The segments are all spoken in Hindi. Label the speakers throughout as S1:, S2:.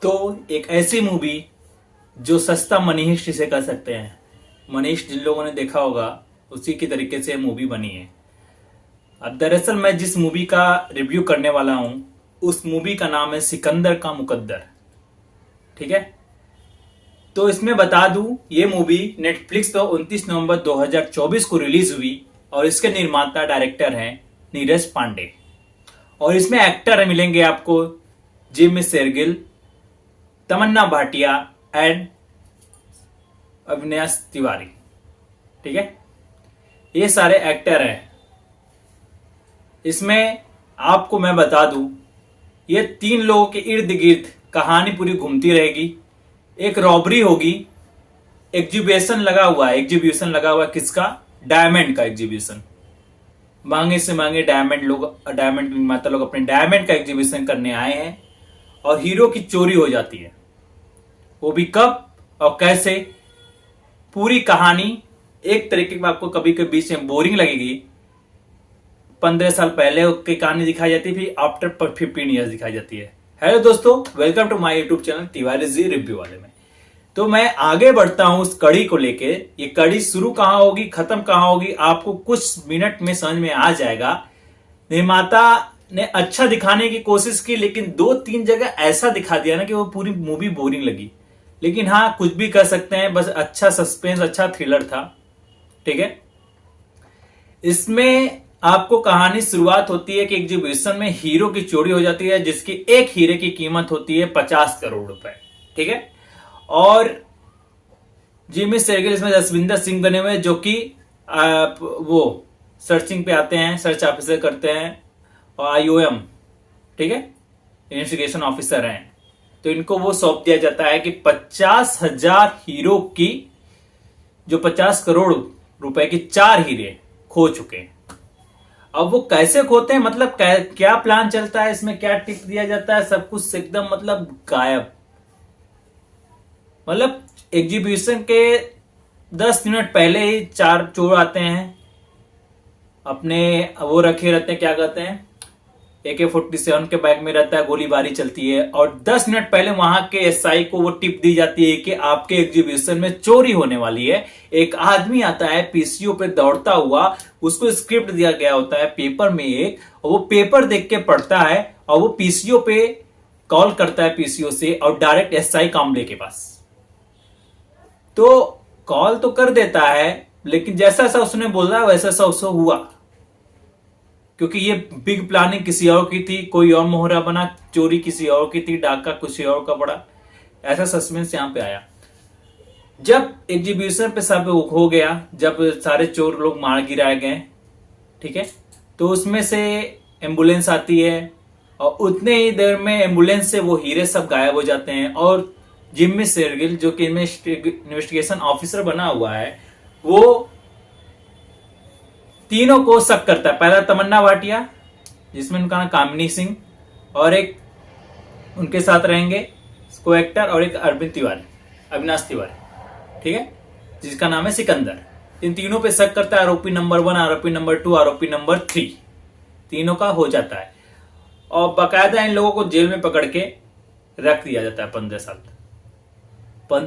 S1: तो एक ऐसी मूवी जो सस्ता मनी हिस्ट इसे कह सकते हैं। मनीष जिन लोगों ने देखा होगा उसी की तरीके से मूवी बनी है। अब दरअसल मैं जिस मूवी का रिव्यू करने वाला हूं उस मूवी का नाम है सिकंदर का मुकद्दर। ठीक है, तो इसमें बता दूं ये मूवी नेटफ्लिक्स पर 29 नवंबर 2024 को रिलीज हुई और इसके निर्माता डायरेक्टर हैं नीरज पांडे। और इसमें एक्टर मिलेंगे आपको जिमी शेरगिल, तमन्ना भाटिया एंड अविनाश तिवारी। ठीक है, ये सारे एक्टर हैं। इसमें आपको मैं बता दूं ये 3 लोगों के इर्द गिर्द कहानी पूरी घूमती रहेगी। एक रॉबरी होगी, एग्जीबिशन लगा हुआ है। किसका? डायमंड का एग्जीबिशन। मांगे से मांगे डायमंड निर्माता लोग अपने डायमंड का एग्जीबिशन करने आए हैं और हीरो की चोरी हो जाती है। वो भी कब और कैसे, पूरी कहानी एक तरीके की आपको कभी कभी बीच में बोरिंग लगेगी। 15 साल पहले की कहानी दिखाई जाती है, फिर आफ्टर 15 ईयर्स दिखाई जाती है। हेलो दोस्तों, welcome to my YouTube channel Tiwari ji review वाले में। तो मैं आगे बढ़ता हूं उस कड़ी को लेके। ये कड़ी शुरू कहां होगी खत्म कहां होगी आपको कुछ मिनट में समझ में आ जाएगा। निर्माता ने अच्छा दिखाने की कोशिश की, लेकिन 2-3 जगह ऐसा दिखा दिया ना कि वो पूरी मूवी बोरिंग लगी। लेकिन हाँ, कुछ भी कर सकते हैं, बस अच्छा सस्पेंस, अच्छा थ्रिलर था। ठीक है, इसमें आपको कहानी शुरुआत होती है कि एग्जीबिशन में हीरो की चोरी हो जाती है, जिसकी एक हीरे की कीमत होती है 50 करोड़ रुपए। ठीक है, और जिमी शेरगिल इसमें जसविंदर सिंह बने हुए, जो कि वो सर्चिंग पे आते हैं, सर्च ऑफिसर करते हैं और IOM, ठीक है, इन्वेस्टिगेशन ऑफिसर हैं। तो इनको वो सौंप दिया जाता है कि 50,000 हीरो की, जो 50 करोड़ रुपए की 4 हीरे खो चुके हैं। अब वो कैसे खोते हैं, मतलब क्या प्लान चलता है इसमें, क्या टिप दिया जाता है, सब कुछ एकदम मतलब गायब। मतलब एग्जीबिशन के 10 मिनट पहले ही 4 चोर आते हैं, अपने वो रखे रहते हैं, क्या कहते हैं, AK-47 के बैग में रहता है, गोलीबारी चलती है। और 10 मिनट पहले वहां के SI को वो टिप दी जाती है कि आपके एग्जीबिशन में चोरी होने वाली है। एक आदमी आता है PCO पे दौड़ता हुआ, उसको स्क्रिप्ट दिया गया होता है पेपर में एक, और वो पेपर देख के पढ़ता है और वो PCO पे कॉल करता है PCO से, और डायरेक्ट SI कामले के पास। तो कॉल तो कर देता है, लेकिन जैसा सा उसने बोला वैसा सा उसको हुआ, क्योंकि ये बिग प्लानिंग किसी और की थी, कोई और मोहरा बना, चोरी किसी और की थी, डाका किसी और का पड़ा। ऐसा सस्पेंस यहां पे आया। जब एग्जीबिशन पे सब हो गया, जब सारे चोर लोग मार गिराए गए, ठीक है, तो उसमें से एम्बुलेंस आती है और उतने ही देर में एम्बुलेंस से वो हीरे सब गायब हो जाते हैं। और जिमी शेरगिल, जो कि इन्वेस्टिगेशन ऑफिसर बना हुआ है, वो तीनों को शक करता है। पहला तमन्ना भाटिया, जिसमें उनका नाम कामिनी सिंह, और एक उनके साथ रहेंगे को एक्टर, और एक अविनाश तिवारी, ठीक है, जिसका नाम है सिकंदर। इन तीनों पे शक करता है। आरोपी नंबर 1, आरोपी नंबर 2, आरोपी नंबर 3, तीनों का हो जाता है। और बाकायदा इन लोगों को जेल में पकड़ के रख दिया जाता है 15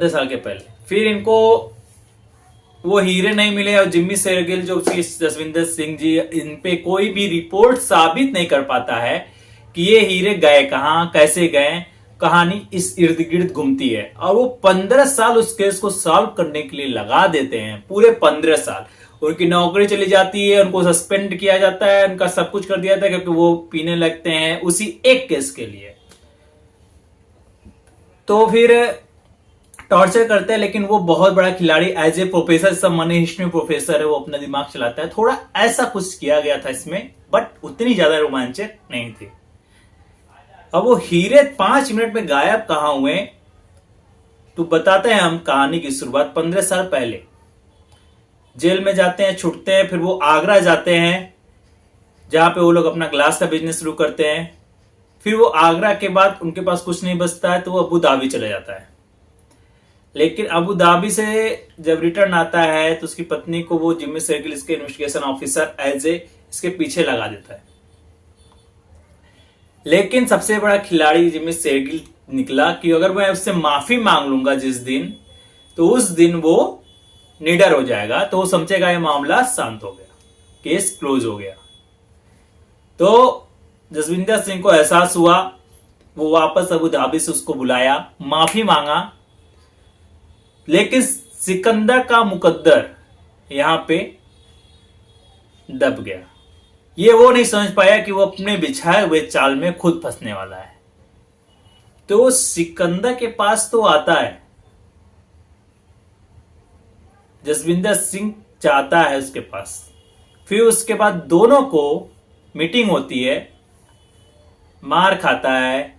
S1: साल के पहले। फिर इनको वो हीरे नहीं मिले, और जिमी शेरगिल जो जसविंदर सिंह जी, इन पे कोई भी रिपोर्ट साबित नहीं कर पाता है कि ये हीरे गए कहां, कैसे गए। कहानी इस इर्द गिर्द घूमती है और वो 15 साल उस केस को सॉल्व करने के लिए लगा देते हैं। पूरे 15 साल उनकी नौकरी चली जाती है, उनको सस्पेंड किया जाता है, उनका सब कुछ कर दिया जाता है, क्योंकि वो पीने लगते हैं उसी एक केस के लिए। तो फिर टॉर्चर करते हैं, लेकिन वो बहुत बड़ा खिलाड़ी, एज ए प्रोफेसर, सब मनी हिस्ट्री में प्रोफेसर है, वो अपना दिमाग चलाता है। थोड़ा ऐसा कुछ किया गया था इसमें, बट उतनी ज्यादा रोमांचक नहीं थी। अब वो हीरे 5 मिनट में गायब कहां हुए, तो बताते हैं हम कहानी की शुरुआत। 15 साल पहले जेल में जाते हैं, छूटते हैं, फिर वो आगरा जाते हैं, जहां पे वो लोग अपना ग्लास का बिजनेस शुरू करते हैं। फिर वो आगरा के बाद उनके पास कुछ नहीं बचता है, तो वो अबू धाबी चले जाता है। लेकिन अबू धाबी से जब रिटर्न आता है, तो उसकी पत्नी को वो जिमी शेरगिल, इसके इन्वेस्टिगेशन ऑफिसर, एज ए इसके पीछे लगा देता है। लेकिन सबसे बड़ा खिलाड़ी जिमी शेरगिल निकला कि अगर मैं उससे माफी मांग लूंगा जिस दिन, तो उस दिन वो निडर हो जाएगा, तो वो समझेगा ये मामला शांत हो गया, केस क्लोज हो गया। तो जसविंदर सिंह को एहसास हुआ, वो वापस अबू धाबी से उसको बुलाया, माफी मांगा, लेकिन सिकंदर का मुकद्दर यहां पे दब गया। ये वो नहीं समझ पाया कि वो अपने बिछाए हुए चाल में खुद फंसने वाला है। तो वो सिकंदर के पास तो आता है, जसविंदर सिंह जाता है उसके पास, फिर उसके बाद दोनों को मीटिंग होती है, मार खाता है,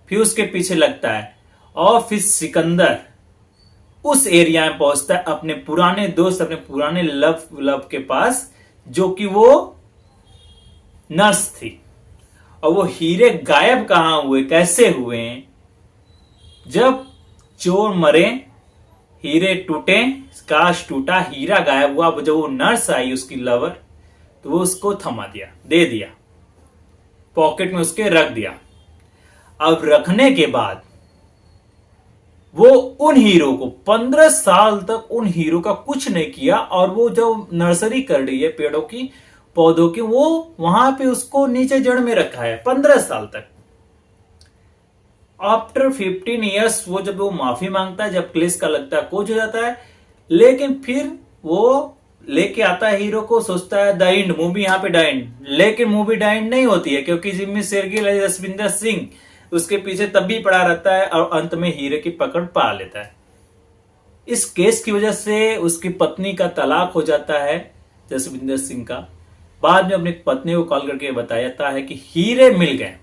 S1: फिर उसके पीछे लगता है, और फिर सिकंदर उस एरिया में पहुंचता है अपने पुराने दोस्त, अपने पुराने लव के पास, जो कि वो नर्स थी। और वो हीरे गायब कहां हुए, कैसे हुए? जब चोर मरे, हीरे टूटे, काश टूटा, हीरा गायब हुआ। जब वो नर्स आई उसकी लवर, तो वो उसको थमा दिया, दे दिया, पॉकेट में उसके रख दिया। अब रखने के बाद वो उन हीरो को 15 साल तक उन हीरो का कुछ नहीं किया, और वो जब नर्सरी कर रही है पेड़ों की, पौधों की, वो वहां पे उसको नीचे जड़ में रखा है 15 साल तक। आफ्टर 15 ईयर्स वो जब वो माफी मांगता है, जब केस का लगता है कोच हो जाता है, लेकिन फिर वो लेके आता है हीरो को, सोचता है द एंड, मूवी यहाँ पे द एंड, लेकिन मूवी द एंड नहीं होती है, क्योंकि जिम्मी शेरगिल जसविंदर सिंह उसके पीछे तब भी पड़ा रहता है, और अंत में हीरे की पकड़ पा लेता है। इस केस की वजह से उसकी पत्नी का तलाक हो जाता है जसविंदर सिंह का। बाद में अपनी पत्नी को कॉल करके बताया जाता है कि हीरे मिल गए।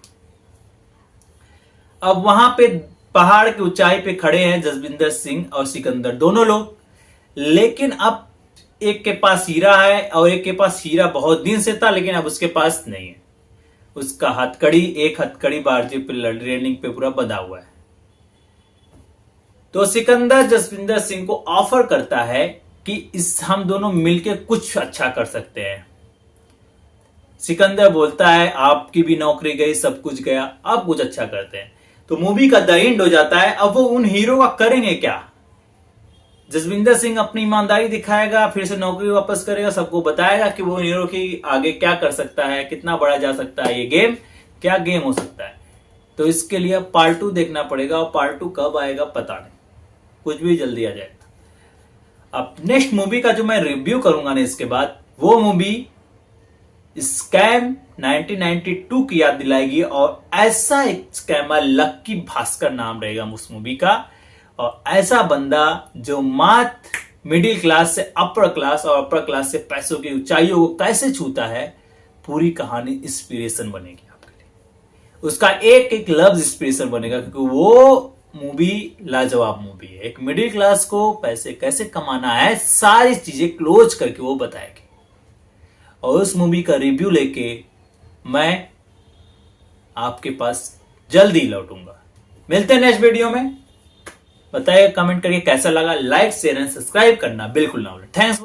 S1: अब वहां पे पहाड़ की ऊंचाई पे खड़े हैं जसविंदर सिंह और सिकंदर, दोनों लोग, लेकिन अब एक के पास हीरा है और एक के पास हीरा बहुत दिन से था, लेकिन अब उसके पास नहीं है। उसका हथकड़ी, एक हथकड़ी बारजे पे रेलिंग पे पूरा बंधा हुआ है। तो सिकंदर जसविंदर सिंह को ऑफर करता है कि हम दोनों मिलकर कुछ अच्छा कर सकते हैं। सिकंदर बोलता है आपकी भी नौकरी गई, सब कुछ गया, अब कुछ अच्छा करते हैं। तो मूवी का द एंड हो जाता है। अब वो उन हीरो का करेंगे क्या? जसविंदर सिंह अपनी ईमानदारी दिखाएगा, फिर से नौकरी वापस करेगा, सबको बताएगा कि वो हीरो की आगे क्या कर सकता है, कितना बड़ा जा सकता है, ये गेम क्या गेम हो सकता है। तो इसके लिए पार्ट 2 देखना पड़ेगा, और पार्ट 2 कब आएगा पता नहीं, कुछ भी जल्दी आ जाएगा। अब नेक्स्ट मूवी का जो मैं रिव्यू करूंगा ना इसके बाद, वो मूवी स्कैम 1992 की याद दिलाएगी, और ऐसा एक स्कैमर लक्की भास्कर नाम रहेगा उस मूवी का, और ऐसा बंदा जो मात्र मिडिल क्लास से अपर क्लास और अपर क्लास से पैसों की ऊंचाइयों को कैसे छूता है, पूरी कहानी इंस्पिरेशन बनेगी आपके लिए। उसका एक एक लफ्ज इंस्पिरेशन बनेगा, क्योंकि वो मूवी लाजवाब मूवी है। एक मिडिल क्लास को पैसे कैसे कमाना है, सारी चीजें क्लोज करके वो बताएगी। और उस मूवी का रिव्यू लेके मैं आपके पास जल्दी लौटूंगा। मिलते हैं नेक्स्ट वीडियो में। बताइए कमेंट करके कैसा लगा, लाइक शेयर एंड सब्सक्राइब करना बिल्कुल ना भूलें। थैंक्स।